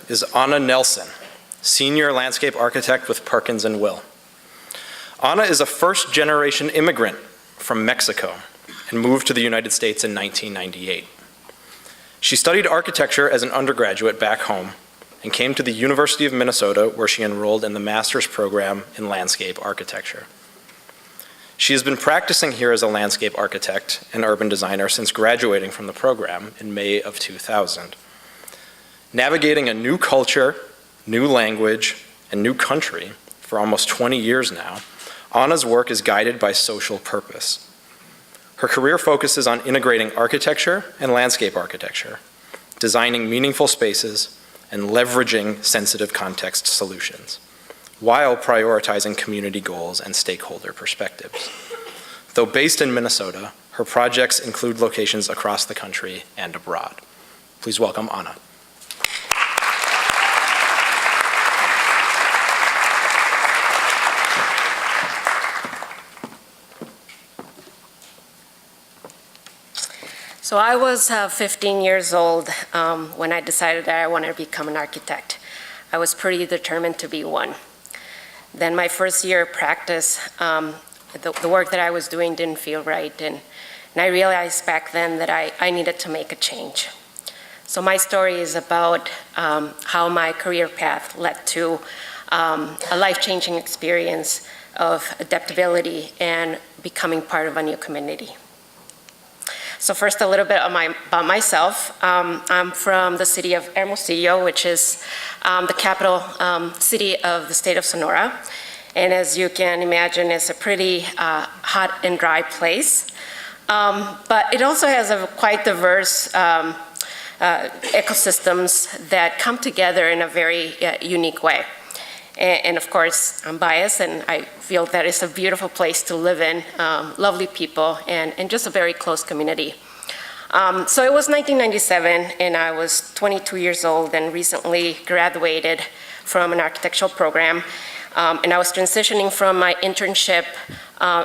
is Anna Nelson, Senior Landscape Architect with Perkins & Will. Anna is a first-generation immigrant from Mexico and moved to the United States in 1998. She studied architecture as an undergraduate back home and came to the University of Minnesota, where she enrolled in the master's program in landscape architecture. She has been practicing here as a landscape architect and urban designer since graduating from the program in May of 2000. Navigating a new culture, new language, and new country for almost 20 years now, Anna's work is guided by social purpose. Her career focuses on integrating architecture and landscape architecture, designing meaningful spaces, and leveraging sensitive context solutions, while prioritizing community goals and stakeholder perspectives. Though based in Minnesota, her projects include locations across the country and abroad. Please welcome Anna. So I was 15 years old when I decided that I wanted to become an architect. I was pretty determined to be one. Then my first year of practice, the work that I was doing didn't feel right, and I realized back then that I needed to make a change. So my story is about how my career path led to a life-changing experience of adaptability and becoming part of a new community. So first, a little bit about myself. I'm from the city of Hermosillo, which is the capital city of the state of Sonora. And as you can imagine, it's a pretty hot and dry place. But it also has a quite diverse ecosystems that come together in a very unique way. And of course, I'm biased, and I feel that it's a beautiful place to live in, lovely people, and just a very close community. So it was 1997, and I was 22 years old and recently graduated from an architectural program. And I was transitioning from my internship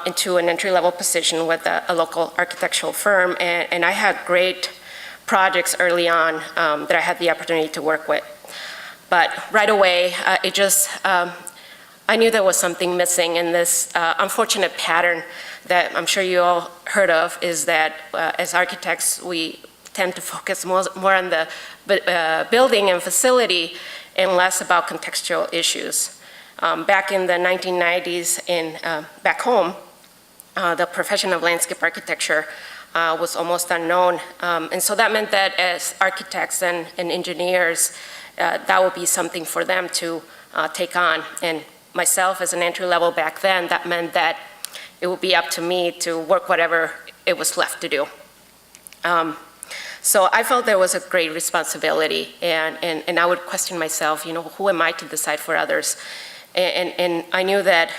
into an entry-level position with a local architectural firm, and I had great projects early on that I had the opportunity to work with. But right away, I knew there was something missing in this unfortunate pattern that I'm sure you all heard of, is that as architects, we tend to focus more on the building and facility and less about contextual issues. Back in the 1990s back home, the profession of landscape architecture was almost unknown. And so that meant that as architects and engineers, that would be something for them to take on. And myself as an entry level back then, that meant that it would be up to me to work whatever it was left to do. So I felt there was a great responsibility, and I would question myself, who am I to decide for others? And I knew that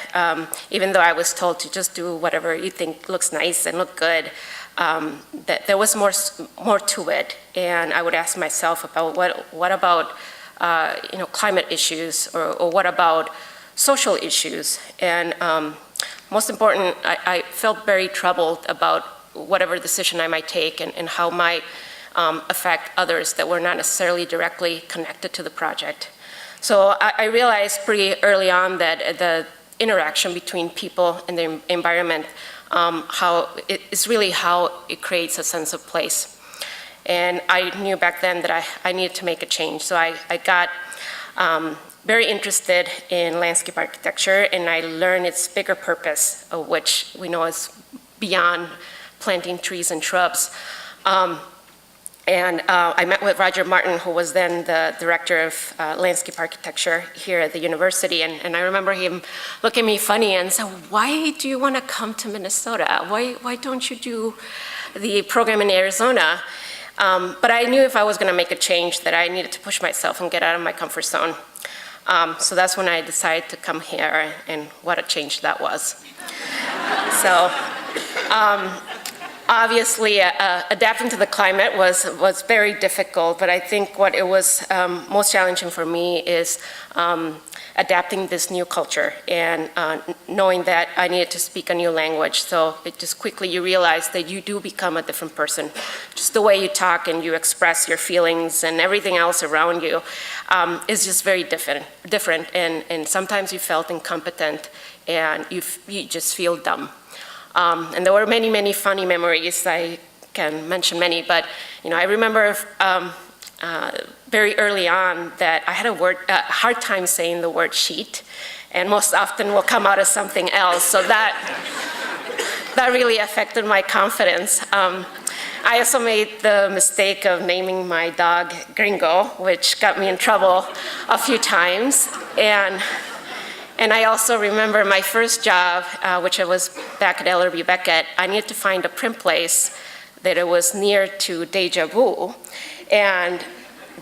even though I was told to just do whatever you think looks nice and look good, that there was more to it. And I would ask myself about what about climate issues, or what about social issues? And most important, I felt very troubled about whatever decision I might take and how might affect others that were not necessarily directly connected to the project. So I realized pretty early on that the interaction between people and the environment, how it's really how it creates a sense of place. And I knew back then that I needed to make a change. So I got very interested in landscape architecture, and I learned its bigger purpose, which we know is beyond planting trees and shrubs. And I met with Roger Martin, who was then the director of landscape architecture here at the university. And I remember him look at me funny and say, "Why do you want to come to Minnesota? Why don't you do the program in Arizona?" But I knew if I was going to make a change that I needed to push myself and get out of my comfort zone. So that's when I decided to come here, and what a change that was. So. Obviously, adapting to the climate was very difficult, but I think what it was most challenging for me is adapting this new culture and knowing that I needed to speak a new language. So it just quickly you realize that you do become a different person. Just the way you talk and you express your feelings and everything else around you is just very different. And sometimes you felt incompetent and you just feel dumb. And there were many, many funny memories. I can mention many, but I remember very early on that I had a hard time saying the word sheet, and most often will come out as something else. So that really affected my confidence. I also made the mistake of naming my dog Gringo, which got me in trouble a few times. And I also remember my first job, which I was back at LRB Beckett. I needed to find a print place that it was near to Deja Vu. And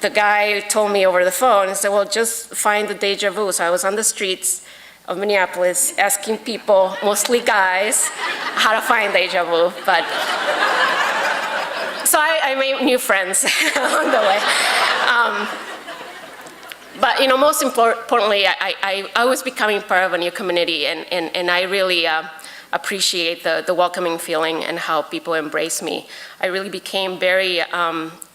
the guy told me over the phone and said, well, just find the Deja Vu. So I was on the streets of Minneapolis asking people, mostly guys, how to find Deja Vu. But so I made new friends along the way. But most importantly, I was becoming part of a new community, and I really appreciate the welcoming feeling and how people embrace me. I really became very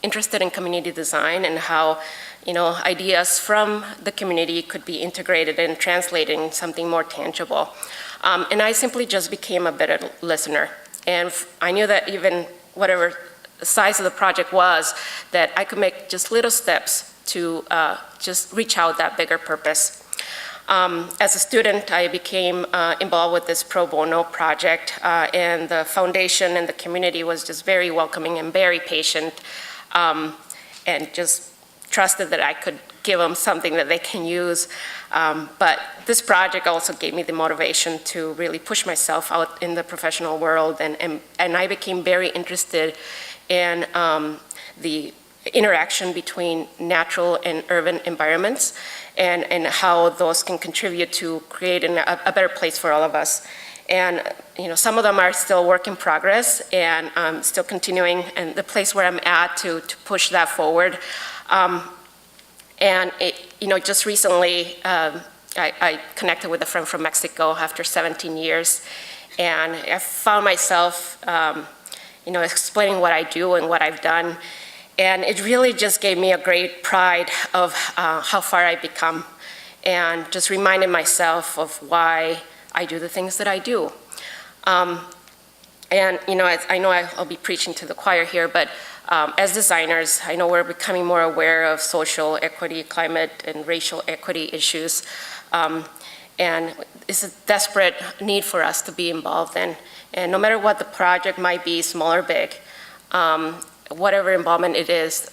interested in community design and how ideas from the community could be integrated and translated into something more tangible. And I simply just became a better listener. And I knew that even whatever the size of the project was, that I could make just little steps to just reach out that bigger purpose. As a student, I became involved with this pro bono project, and the foundation and the community was just very welcoming and very patient, and just trusted that I could give them something that they can use. But this project also gave me the motivation to really push myself out in the professional world, and I became very interested in the interaction between natural and urban environments, and how those can contribute to creating a better place for all of us. And some of them are still work in progress, and I'm still continuing, and the place where I'm at to push that forward. And just recently, I connected with a friend from Mexico after 17 years, and I found myself, explaining what I do and what I've done. And it really just gave me a great pride of how far I've become, and just reminded myself of why I do the things that I do. And I know I'll be preaching to the choir here, but as designers, I know we're becoming more aware of social equity, climate, and racial equity issues. And it's a desperate need for us to be involved in. And no matter what the project might be, small or big, whatever involvement it is,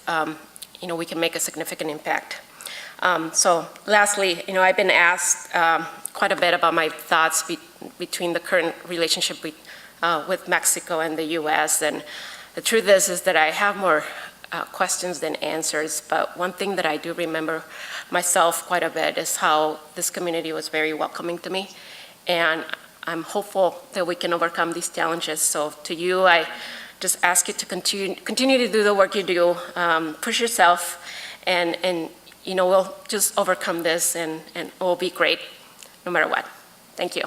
we can make a significant impact. So lastly, I've been asked quite a bit about my thoughts between the current relationship with Mexico and the US. And the truth is that I have more questions than answers. But one thing that I do remember myself quite a bit is how this community was very welcoming to me. And I'm hopeful that we can overcome these challenges. So to you, I just ask you to continue to do the work you do, push yourself, and we'll just overcome this, and it will be great no matter what. Thank you.